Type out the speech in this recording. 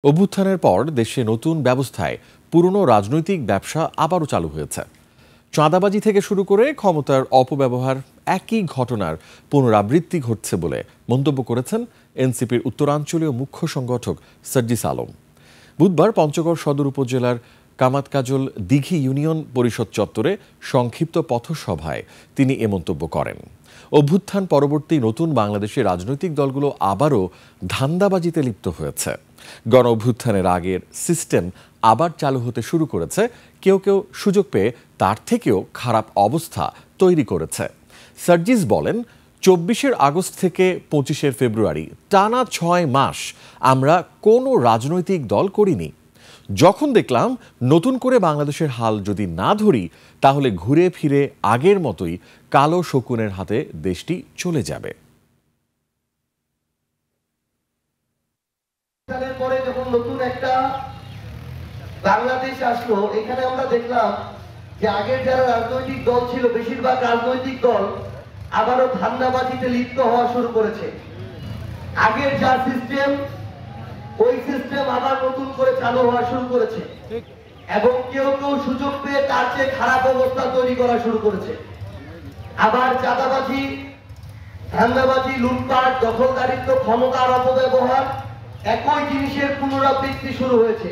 অভ্যুত্থানের পর দেশে নতুন ব্যবস্থায় পুরনো রাজনৈতিক ব্যবসা আবারও চালু হয়েছে। চাঁদাবাজি থেকে শুরু করে ক্ষমতার অপব্যবহার একই ঘটনার পুনরাবৃত্তি ঘটছে বলে মন্তব্য করেছেন এনসিপির উত্তরাঞ্চলীয় মুখ্য সংগঠক সার্জিস আলম। বুধবার পঞ্চগড় সদর উপজেলার কামাতকাজল দিঘি ইউনিয়ন পরিষদ চত্বরে সংক্ষিপ্ত পথসভায় তিনি এ মন্তব্য করেন। অভ্যুত্থান পরবর্তী নতুন বাংলাদেশের রাজনৈতিক দলগুলো আবারও ধান্দাবাজিতে লিপ্ত হয়েছে। গণ অভ্যুত্থানের আগের সিস্টেম আবার চালু হতে শুরু করেছে। কেউ কেউ সুযোগ পেয়ে তার থেকেও খারাপ অবস্থা তৈরি করেছে। সার্জিস বলেন, ২৪ আগস্ট থেকে ২৫ ফেব্রুয়ারি টানা ৬ মাস আমরা কোনো রাজনৈতিক দল করিনি। যখন দেখলাম নতুন করে বাংলাদেশের হাল যদি না ধরি তাহলে ঘুরে ফিরে আগের মতোই কালো শকুনের হাতে দেশটি চলে যাবে। পরে যখন নতুন একটা বাংলাদেশ আসলো, এখানে আমরা দেখলাম যে আগের যারা রাজনৈতিক দল ছিল, বেশিরভাগ রাজনৈতিক দল আবারও ধান্দাবাজিতে লিপ্ত হওয়া শুরু করেছে। আগের যা সিস্টেম, ওই সিস্টেম আবার নতুন করে চালু হওয়া শুরু করেছে এবং কেউ কেউ সুযোগ পেয়ে তার চেয়ে খারাপ অবস্থা তৈরি করা শুরু করেছে। আবার চাঁদাবাজি, ধান্দাবাজি, লুটপাট, দখলদারিত্ব, ক্ষমতার অপব্যবহার, একই জিনিসের পুনরাবৃত্তি শুরু হয়েছে।